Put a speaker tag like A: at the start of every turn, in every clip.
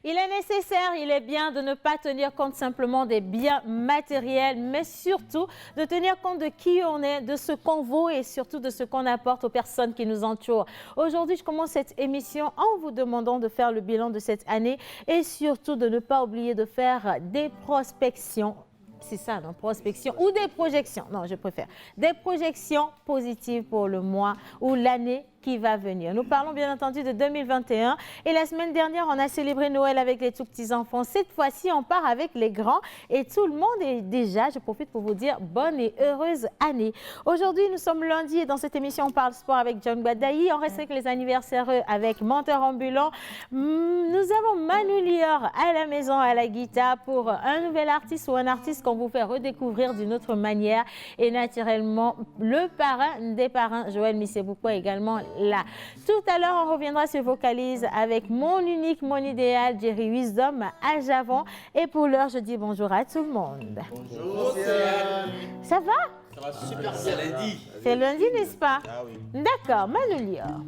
A: Il est nécessaire, il est bien de ne pas tenir compte simplement des biens matériels, mais surtout de tenir compte de qui on est, de ce qu'on vaut et surtout de ce qu'on apporte aux personnes qui nous entourent. Aujourd'hui, je commence cette émission en vous demandant de faire le bilan de cette année et surtout de ne pas oublier de faire des prospections. C'est ça, non, prospection ou des projections. Non, je préfère des projections positives pour le mois ou l'année qui va venir. Nous parlons bien entendu de 2021 et la semaine dernière, on a célébré Noël avec les tout petits enfants. Cette fois-ci, on part avec les grands et tout le monde est déjà, je profite pour vous dire, bonne et heureuse année. Aujourd'hui, nous sommes lundi et dans cette émission, on parle sport avec John Badaï. On reste avec les anniversaires avec Menteur Ambulant. Nous avons Manu Lior à la maison à la guitare pour un nouvel artiste ou un artiste qu'on vous fait redécouvrir d'une autre manière. Et naturellement, le parrain des parrains, Joël Missebouko, également là. Tout à l'heure, on reviendra sur Vocalise avec mon unique, mon idéal, Jerry Wisdom à Javon. Et pour l'heure, je dis bonjour à tout le monde.
B: Bonjour, Océane.
A: Ça va?
B: Ça va super bien. C'est lundi.
A: C'est lundi, n'est-ce pas?
B: Ah oui.
A: D'accord, Manu Lior.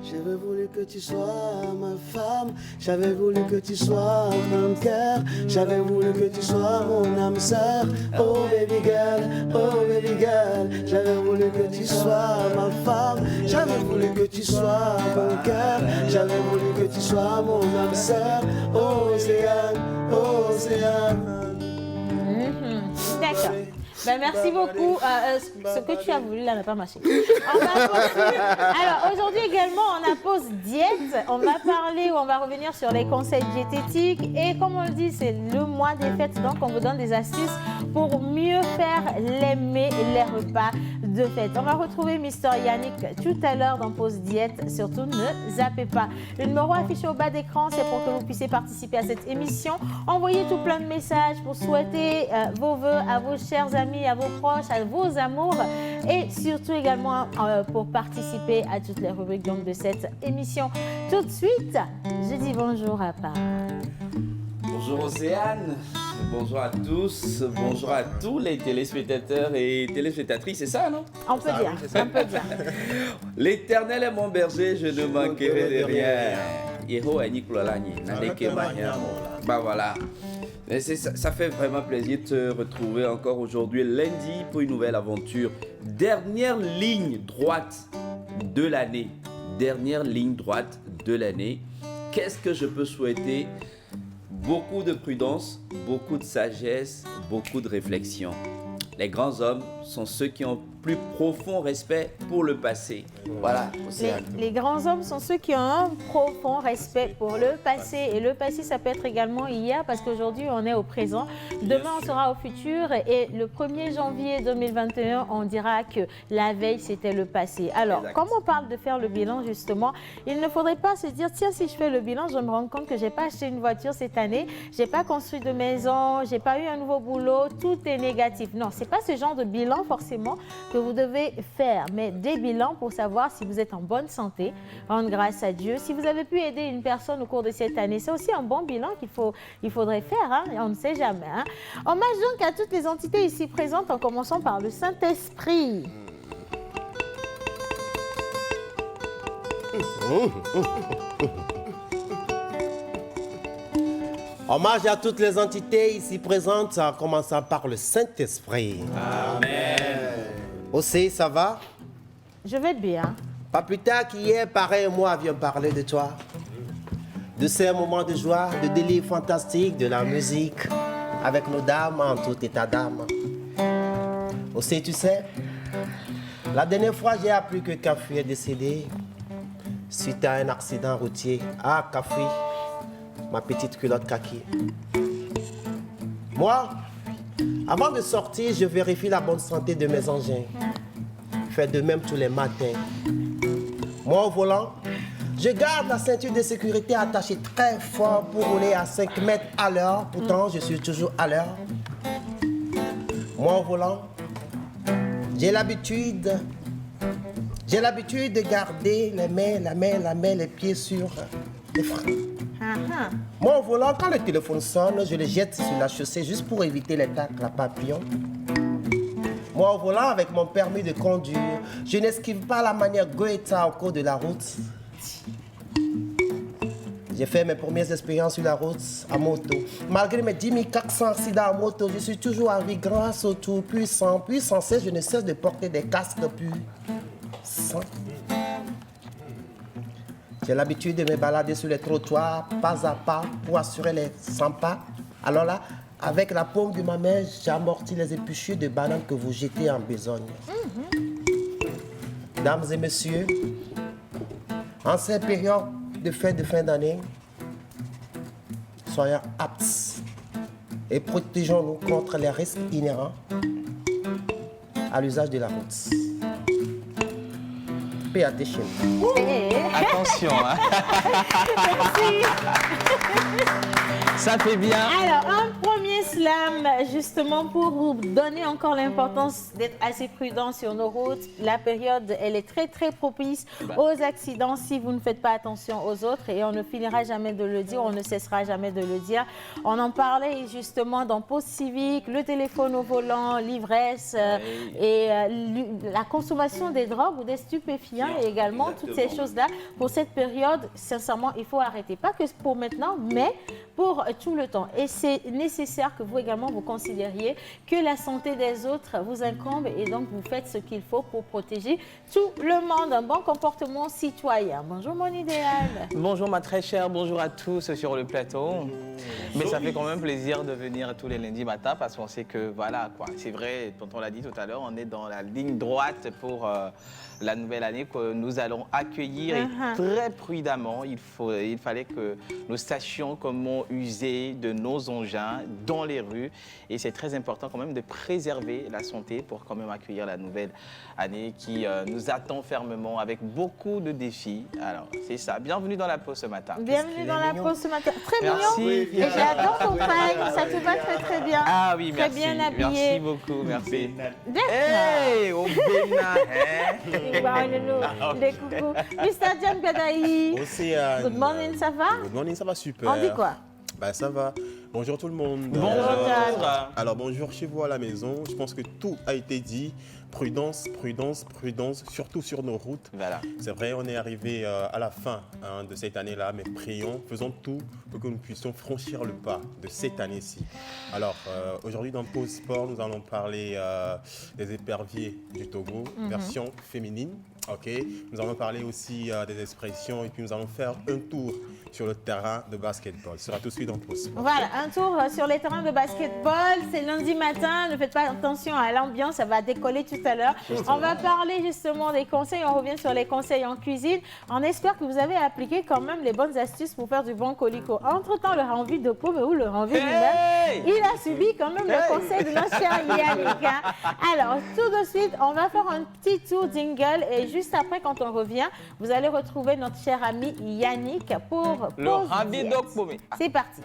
C: J'avais voulu que tu sois ma femme, j'avais voulu que tu sois mon cœur, j'avais voulu que tu sois mon âme sœur. Oh baby girl, j'avais voulu que tu sois ma femme, j'avais voulu que tu sois mon cœur, j'avais voulu que tu sois mon âme sœur. Oh Océane.
A: D'accord. Ben, merci beaucoup. Ce que tu as voulu là n'a pas marché. On va poursuivre. Alors aujourd'hui également, on a pause diète. On va parler ou on va revenir sur les conseils diététiques. Et comme on le dit, c'est le mois des fêtes. Donc on vous donne des astuces pour mieux faire les mets et les repas de fête. On va retrouver Mister Yannick tout à l'heure dans pause diète. Surtout ne zappez pas. Le numéro affiché au bas d'écran, c'est pour que vous puissiez participer à cette émission. Envoyez tout plein de messages pour souhaiter vos vœux à vos chers amis, à vos proches, à vos amours et surtout également pour participer à toutes les rubriques donc, de cette émission. Tout de suite, je dis bonjour à Par.
B: Bonjour Océane. Bonjour à tous. Bonjour à tous les téléspectateurs et téléspectatrices, c'est ça, non?
A: On peut dire, on peut dire.
B: L'Éternel est mon berger, je ne manquerai de rien. Bah voilà. Ça fait vraiment plaisir de te retrouver encore aujourd'hui, lundi, pour une nouvelle aventure. Dernière ligne droite de l'année. Dernière ligne droite de l'année. Qu'est-ce que je peux souhaiter? Beaucoup de prudence, beaucoup de sagesse, beaucoup de réflexion. Les grands hommes sont ceux qui ont plus profond respect pour le passé. Voilà, Océane.
A: Les grands hommes sont ceux qui ont un profond respect pour le passé. Et le passé, ça peut être également hier, parce qu'aujourd'hui, on est au présent. Demain, on sera au futur. Et le 1er janvier 2021, on dira que la veille, c'était le passé. Alors, comme on parle de faire le bilan, justement, il ne faudrait pas se dire, tiens, si je fais le bilan, je me rends compte que je n'ai pas acheté une voiture cette année, je n'ai pas construit de maison, je n'ai pas eu un nouveau boulot, tout est négatif. Non, ce n'est pas ce genre de bilan, forcément, que vous devez faire, mais des bilans pour savoir si vous êtes en bonne santé, rendre grâce à Dieu. Si vous avez pu aider une personne au cours de cette année, c'est aussi un bon bilan qu'il faudrait faire, hein, on ne sait jamais. Hein. Hommage donc à toutes les entités ici présentes, en commençant par le Saint-Esprit.
C: Hommage à toutes les entités ici présentes, en commençant par le Saint-Esprit.
B: Amen.
C: Aussi, ça va?
A: Je vais bien.
C: Pas plus tard qu'hier, pareil, moi, viens parler de toi. De ces moments de joie, de délire fantastique, de la musique, avec nos dames en tout état d'âme. Aussi, tu sais, la dernière fois, j'ai appris que Kafi est décédé suite à un accident routier. Ah, Kafi, ma petite culotte kaki. Moi, avant de sortir, je vérifie la bonne santé de mes engins. Fais de même tous les matins. Moi, au volant, je garde la ceinture de sécurité attachée très fort pour rouler à 5 mètres à l'heure. Pourtant, je suis toujours à l'heure. Moi, au volant, j'ai l'habitude de garder les mains, les pieds sur les freins. Moi, au volant, quand le téléphone sonne, je le jette sur la chaussée juste pour éviter les tacles à papillons. Moi, au volant, avec mon permis de conduire, je n'esquive pas la manière Goethe au cours de la route. J'ai fait mes premières expériences sur la route à moto. Malgré mes 10 400 accidents à moto, je suis toujours en vie grâce au Tout-Puissant. Puis sans cesse, je ne cesse de porter des casques puissants. J'ai l'habitude de me balader sur les trottoirs, pas à pas, pour assurer les 100 pas. Alors là, avec la paume de ma main, j'amortis les épluchures de bananes que vous jetez en besogne. Dames et messieurs, en cette période de fin d'année, soyons aptes et protégeons-nous contre les risques inhérents à l'usage de la route. Pay attention.
D: Attention, hein. Ça fait bien.
A: Alors, un premier slam, justement, pour vous donner encore l'importance d'être assez prudent sur nos routes. La période, elle est très, très propice aux accidents si vous ne faites pas attention aux autres. Et on ne finira jamais de le dire, on ne cessera jamais de le dire. On en parlait justement dans Pause civique, le téléphone au volant, l'ivresse et la consommation des drogues ou des stupéfiants et également toutes ces choses-là. Pour cette période, sincèrement, il faut arrêter. Pas que pour maintenant, mais pour tout le temps. Et c'est nécessaire que vous également vous considériez que la santé des autres vous incombe et donc vous faites ce qu'il faut pour protéger tout le monde. Un bon comportement citoyen. Bonjour mon idéal.
D: Bonjour ma très chère, bonjour à tous sur le plateau. Mais ça fait quand même plaisir de venir tous les lundis matin parce qu'on sait que voilà quoi. C'est vrai, tonton l'a dit tout à l'heure, on est dans la ligne droite pour la nouvelle année que nous allons accueillir et très prudemment. Il fallait que nous sachions comment user de nos engins dans les rues et c'est très important quand même de préserver la santé pour quand même accueillir la nouvelle année qui nous attend fermement avec beaucoup de défis. Alors c'est ça, bienvenue dans la pause ce matin.
A: Bienvenue dans la pause ce matin. Très
D: Merci.
A: mignon. Et j'adore ton pagne, ça te va très très bien.
D: Ah oui,
A: très
D: merci.
A: bien habillé.
D: Merci beaucoup, merci.
A: Hey,
D: au Bénin, hein?
A: Des coucous. Mr. John Gadaï.
E: Océane.
A: Good morning, ça va?
E: Good morning, ça va super.
A: On dit quoi?
E: Ben, ça va. Bonjour tout le monde.
D: Bonjour.
E: Alors bonjour chez vous à la maison. Je pense que tout a été dit. Prudence, prudence, prudence, surtout sur nos routes.
D: Voilà.
E: C'est vrai, on est arrivé à la fin de cette année-là, mais prions, faisons tout pour que nous puissions franchir le pas de cette année-ci. Alors, aujourd'hui dans Pause Sport, nous allons parler des éperviers du Togo, version féminine. Ok. Nous allons parler aussi des expressions et puis nous allons faire un tour sur le terrain de basketball. Ce sera tout de suite dans Pause Sport.
A: Voilà, un tour sur les terrains de basketball. C'est lundi matin. Ne faites pas attention à l'ambiance, ça va décoller tout à l'heure. On va parler justement des conseils. On revient sur les conseils en cuisine. On espère que vous avez appliqué quand même les bonnes astuces pour faire du bon colico. Entre-temps, le rendu de Pau, mais où le rendu lui-même, il a subi quand même le conseil de notre cher Yannick. Alors, tout de suite, on va faire un petit tour jingle et juste après, quand on revient, vous allez retrouver notre cher ami Yannick pour
D: le rendu de Pau.
A: C'est parti.